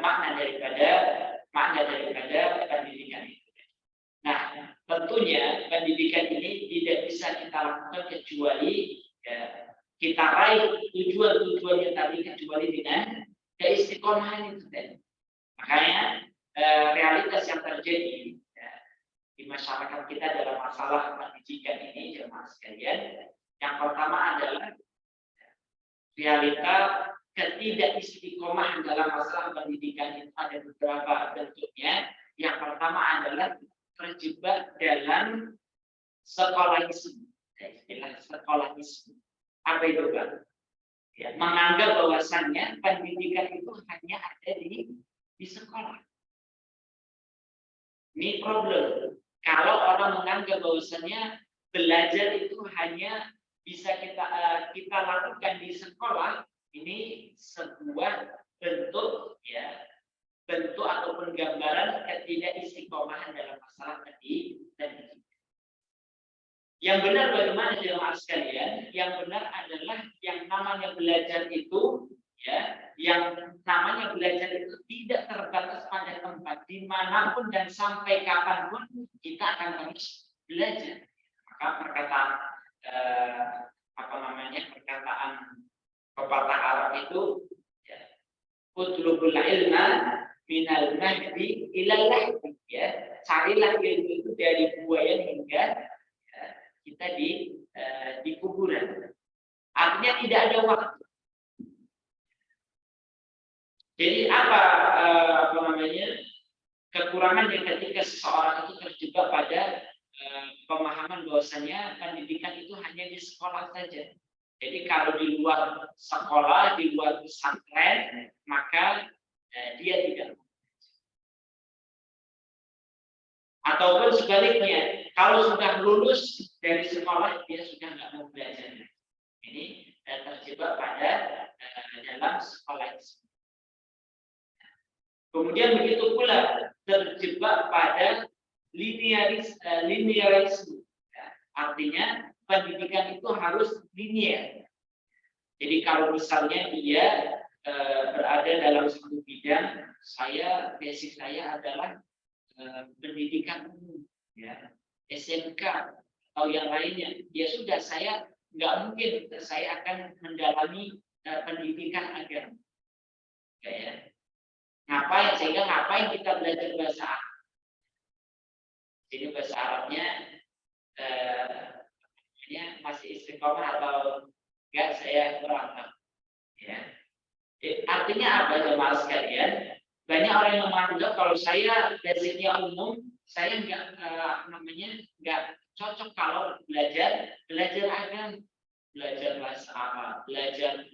makna daripada pendidikan itu. Nah, tentunya pendidikan ini tidak bisa kita lakukan kecuali, ya, kita raih tujuan-tujuannya tadi kecuali dengan keistiqomahan itu tadi. Makanya realitas yang terjadi, ya, di masyarakat kita dalam masalah pendidikan ini, jemaah sekalian, yang pertama adalah realita ketidakistiqomahan dalam masalah pendidikan itu ada beberapa bentuknya. Yang pertama adalah terjebak dalam sekolahisme. Istilah sekolahisme. Apa itu, Pak? Ya, menganggap bahwasannya pendidikan itu hanya ada di sekolah. Ini problem. Kalau orang menganggap bahwasannya belajar itu hanya bisa kita lakukan di sekolah, ini sebuah bentuk, ya, bentuk ataupun gambaran ketidakistiqomahan dalam masalah pendidikan. Yang benar bagaimana jemaah sekalian? Yang benar adalah yang namanya belajar itu, ya, yang namanya belajar itu tidak terbatas pada tempat, dimanapun dan sampai kapanpun kita akan terus belajar. Maka perkataan perkataan pepatah Arab itu, ya, utlubul ilma minal mahdi ilal lahdi, ya, carilah ilmu itu dari buaya hingga, ya, kita di kuburan. Artinya tidak ada waktu. Jadi kekurangan yang ketika seseorang itu terjebak pada pemahaman bahwasanya pendidikan itu hanya di sekolah saja. Jadi kalau di luar sekolah, di luar pesantren, maka dia tidak. Ataupun sebaliknya, kalau sudah lulus dari sekolah, dia sudah nggak mau belajar. Ini terjebak pada dalam sekolah. Kemudian begitu pula terjebak pada linearisme. Artinya pendidikan itu harus linear. Jadi kalau misalnya dia berada dalam satu bidang, basic saya adalah pendidikan umum, ya, SMK atau yang lainnya. Ya sudah, saya nggak mungkin saya akan mendalami pendidikan agama. Ya. Ngapain kita belajar bahasa Arab? Jadi bahasa Arabnya masih istiqomah atau enggak, saya kurang tahu. Ya. Artinya apa, jemaah sekalian? Banyak orang yang menganggap kalau saya basicnya umum, saya nggak cocok kalau belajar agama, belajar bahasa Arab, belajar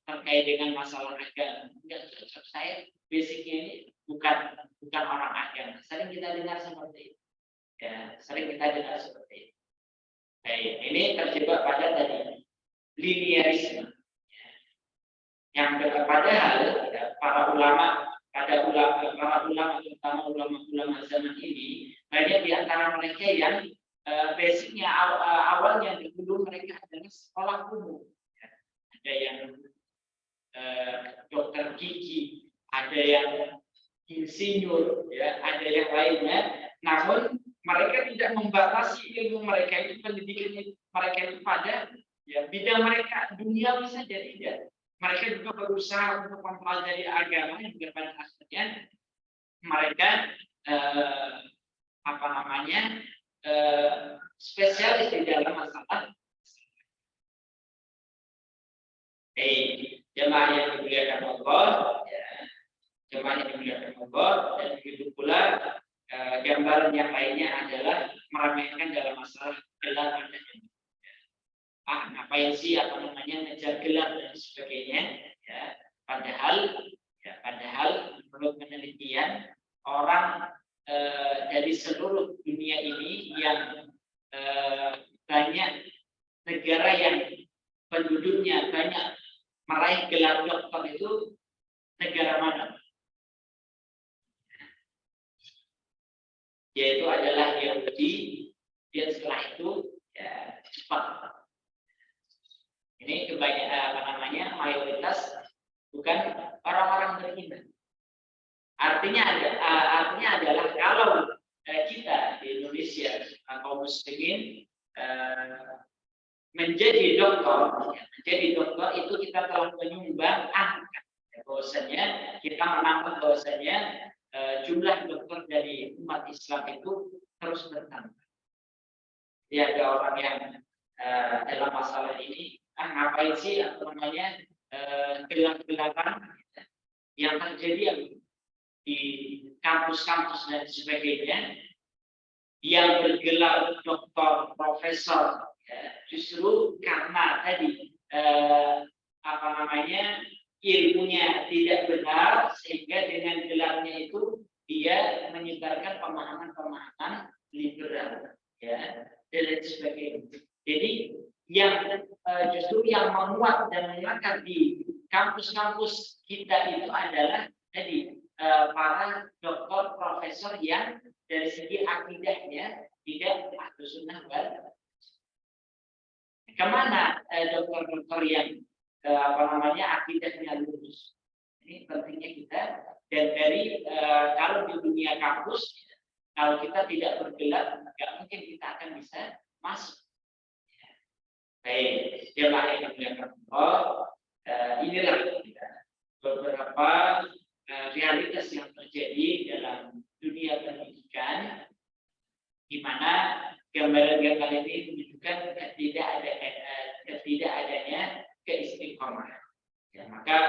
terkait dengan masalah agama. Nggak cocok, saya basicnya ini bukan orang agama. Sering kita dengar seperti itu. Ya, sering kita dengar seperti itu. Baik, ini terjebak pada tadi linearisme. Yang padahal para ulama terutama ulama zaman ini, banyak di antara mereka yang basicnya awalnya dulu mereka adalah sekolah umum. Ada yang dokter gigi, ada yang insinyur, ya, ada yang lainnya. Namun mereka tidak membatasi ilmu mereka itu, pendidikan mereka itu pada bidang mereka duniawi saja, tidak. Mereka juga berusaha untuk mempelajari agama yang juga pada akhirnya mereka spesialis di dalam masalah. Jemaah yang dimuliakan Allah, jemaah yang dimuliakan Allah, dan begitu pula gambaran yang lainnya adalah meremehkan dalam masalah gelar dan ngapain sih ngejar gelar dan sebagainya, ya. Padahal menurut penelitian orang dari seluruh dunia ini yang banyak negara yang penduduknya banyak meraih gelar doktor itu negara mana? Yaitu adalah Yahudi, dan setelah itu Jepang. Ini kebanyakan mayoritas bukan orang-orang beriman. Artinya adalah kalau kita di Indonesia kaum muslimin menjadi doktor itu kita telah menyumbang angka bahwasanya kita menambah bahwasanya jumlah dokter dari umat Islam itu terus bertambah. Ya, ada orang yang dalam masalah ini ngapain sih gelar-gelaran yang terjadi di kampus-kampus dan sebagainya yang bergelar doktor, profesor, justru karena tadi ilmunya tidak benar, sehingga dengan gelarnya itu dia menyebarkan pemahaman-pemahaman liberal, ya, dan lain sebagainya. Jadi yang justru yang menguat dan mengakar di kampus-kampus kita itu adalah tadi para doktor, profesor yang dari segi akidahnya tidak Ahlus Sunnah wal Jamaah. Kemana dokter-dokter yang akidahnya lurus? Ini pentingnya kita. Dan dari kalau di dunia kampus, kalau kita tidak bergelar, nggak mungkin kita akan bisa masuk. Baik, jemaah yang dimuliakan Allah, inilah beberapa realitas yang terjadi dalam dunia pendidikan, di mana gambaran-gambaran ini menunjukkan tidak adanya keistiqomahan. Ya, maka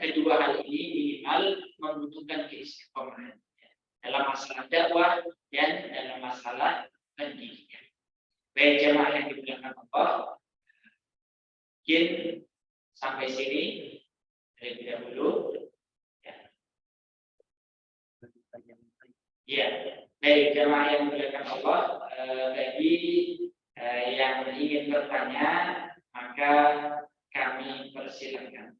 kedua hal ini minimal membutuhkan keistiqomahan dalam masalah dakwah dan dalam masalah pendidikan. Baik, jemaah yang dimuliakan Allah, mungkin sampai sini terlebih dahulu. Ya, baik, jemaah yang dimuliakan Allah, bagi yang ingin bertanya maka kami persilakan.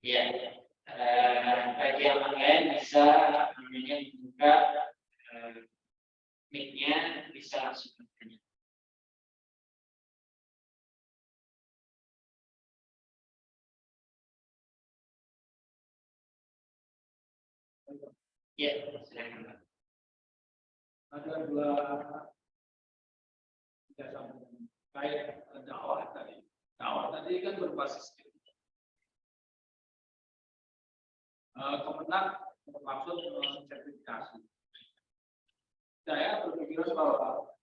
Ya, bagi yang lain bisa membuka mic-nya, bisa langsung bertanya. Ya, silakan. Ada dua sambungan terkait dakwah tadi. Dakwah tadi kan berbasis Kemenang bermaksud sertifikasi. Saya berpikiran bahwa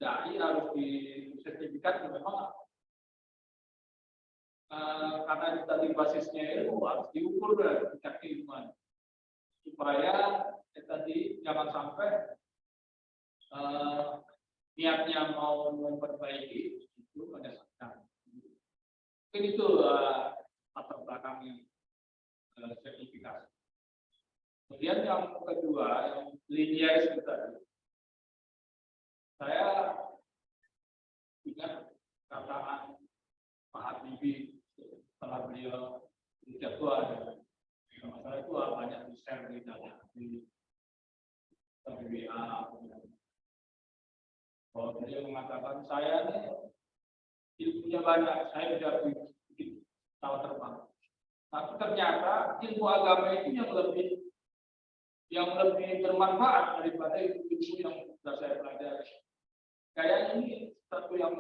dai harus disertifikat memang karena tadi basisnya ilmu harus diukur dari tingkat keilmuan supaya tadi jangan sampai niatnya mau memperbaiki itu ada salah. Mungkin itu latar belakangnya sertifikasi. Kemudian yang kedua, yang linearisme tadi, saya dia ketua masalah itu banyak di share di dalam di WA. Kalau dia mengatakan saya ilmunya banyak, saya bisa bikin pesawat terbang. Tapi ternyata ilmu agama itu yang lebih bermanfaat daripada ilmu yang sudah saya pelajari. Kayaknya ini satu yang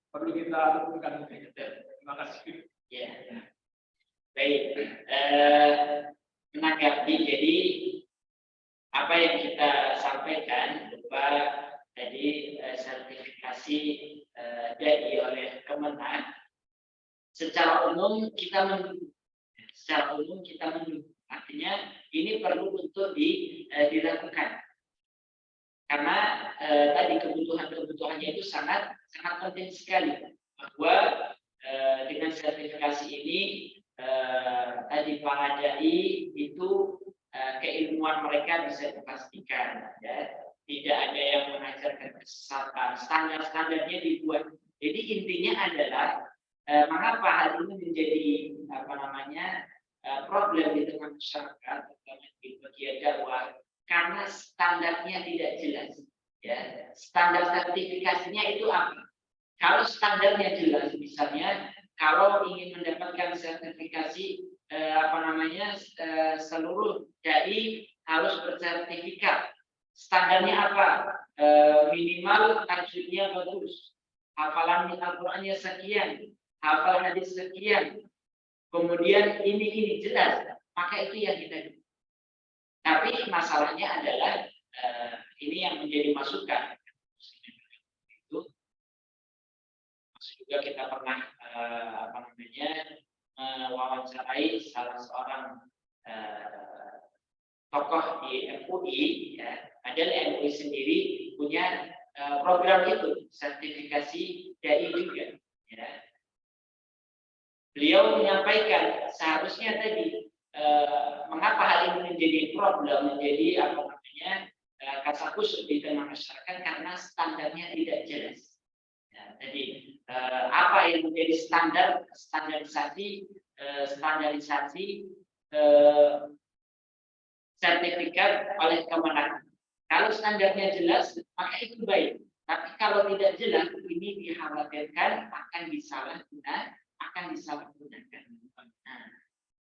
perlu kita lakukan. Terima kasih. Ya. Baik. Menanggapi jadi apa yang kita sampaikan berupa tadi sertifikasi dai oleh Kemenag, secara umum kita mendukung. Artinya ini perlu untuk dilakukan. Karena tadi kebutuhannya itu sangat penting sekali, bahwa dengan sertifikasi ini tadi para dai itu keilmuan mereka bisa dipastikan, ya. Tidak ada yang mengajarkan kesesatan, standarnya dibuat. Jadi intinya adalah mengapa hal ini menjadi problem di tengah masyarakat, terutama di bagian dakwah, karena standarnya tidak jelas. Ya, standar sertifikasinya itu apa? Kalau standarnya jelas, misalnya kalau ingin mendapatkan sertifikasi seluruh dai harus bersertifikat. Standarnya apa? Minimal tajwidnya bagus, hafalan Al-Qur'annya sekian, hafal hadis sekian. Kemudian ini jelas, maka itu yang kita dukung. Tapi masalahnya adalah ini yang menjadi masukan. Itu juga kita pernah mewawancarai salah seorang tokoh di MUI, ya. Padahal MUI sendiri punya program itu, sertifikasi dai juga, ya. Beliau menyampaikan seharusnya tadi mengapa hal ini menjadi problem, menjadi kasakus di tengah masyarakat, karena standarnya tidak jelas. Ya, jadi apa yang menjadi standarisasi sertifikat oleh Kemenag. Kalau standarnya jelas, maka itu baik. Tapi kalau tidak jelas, ini dikhawatirkan akan disalahgunakan. Nah,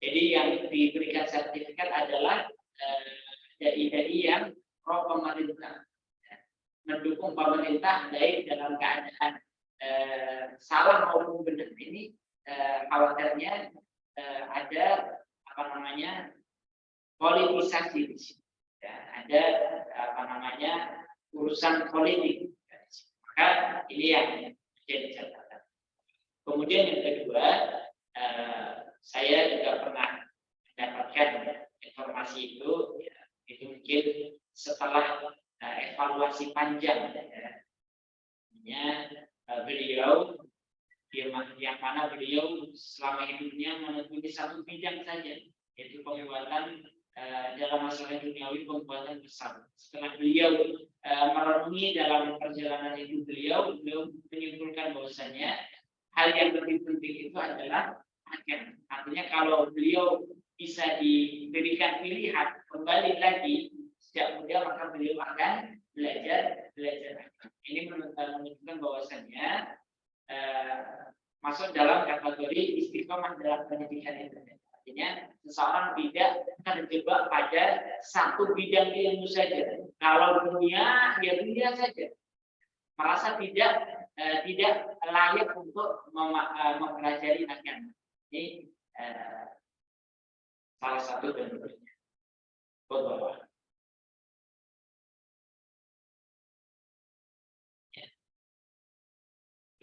jadi yang diberikan sertifikat adalah dai yang pro pemerintah, mendukung pemerintah baik dalam keadaan salah maupun benar. Ini khawatirnya ada politisasi di sini. Ya, ada urusan politik. Maka ini yang menjadi catatan. Kemudian yang kedua, saya juga pernah mendapatkan informasi itu, ya, itu mungkin setelah evaluasi panjang, ya, beliau yang mana beliau selama hidupnya menekuni satu bidang saja, yaitu pembuatan dalam masalah duniawi, pembuatan besar. Setelah beliau merenungi dalam perjalanan hidup beliau menyimpulkan bahwasanya hal yang lebih penting itu adalah agen. Artinya kalau beliau bisa diberikan pilihan kembali lagi sejak muda, maka beliau akan belajar. Ini menunjukkan bahwasanya masuk dalam kategori istiqomah dalam pendidikan itu. Artinya seseorang tidak terjebak pada satu bidang ilmu saja. Kalau dunia, ya dunia saja. Merasa tidak layak untuk mempelajari agama. Ini salah satu bentuknya. Betul.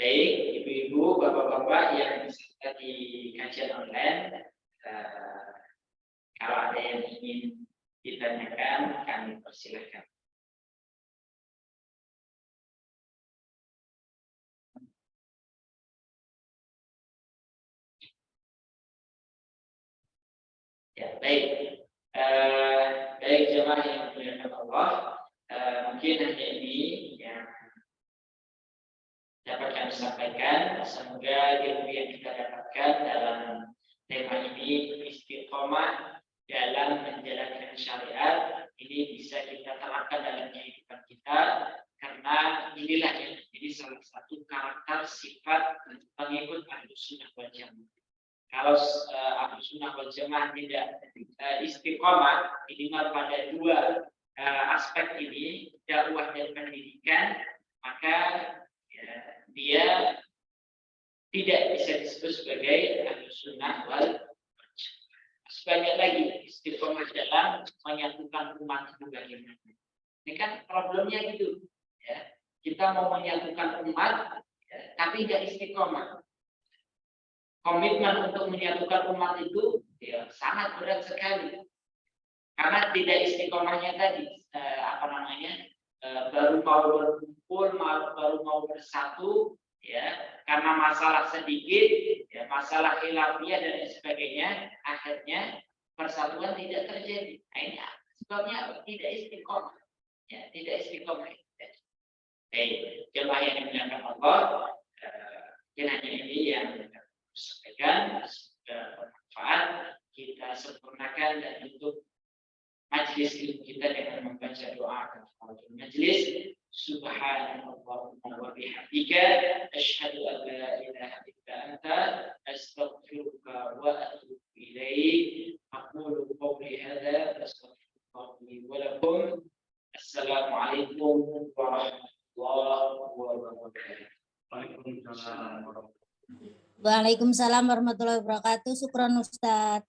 Baik, ibu-ibu, bapak-bapak yang bisa di kajian online, kalau ada yang ingin ditanyakan, kami persilahkan. Ya, baik. Baik jemaah yang dimuliakan Allah, mungkin hanya ini yang dapat kami sampaikan. Semoga ilmu yang kita dapatkan dalam tema ini, istiqomah dalam menjalankan syariat, ini bisa kita terapkan dalam kehidupan kita, karena inilah yang menjadi salah satu karakter sifat pengikut Ahlus Sunnah wal Jamaah. Kalau Ahlus Sunnah wal Jamaah tidak istiqomah minimal pada dua aspek ini, dakwah dan pendidikan, maka dia tidak bisa disebut sebagai Ahlus Sunnah wal Jamaah. Sebanyak lagi istiqomah dalam menyatukan umat itu bagaimana. Ini kan problemnya gitu, ya. Kita mau menyatukan umat, ya, tapi tidak istiqomah. Komitmen untuk menyatukan umat itu ya, sangat berat sekali. Karena tidak istiqomahnya tadi, baru mau berkumpul, baru mau bersatu, ya, karena masalah sedikit, ya, masalah khilafiyah dan lain sebagainya, akhirnya persatuan tidak terjadi. Nah, ini sebabnya tidak istiqomah, ya, tidak istiqomah. Jemaah yang dimuliakan Allah, hanya ini yang sampaikan, bermanfaat, kita sempurnakan dan untuk majlis ilmu kita dengan membaca doa kafaratul majlis. Subhanallahumma wa bihamdika asyhadu an la ilaha illa anta astaghfiruka wa atubu ilaik. Aqulu qawli hadza astaghfirullah li wa lakum. Assalamualaikum warahmatullahi wabarakatuh. Waalaikumsalam warahmatullahi wabarakatuh. Syukran Ustaz.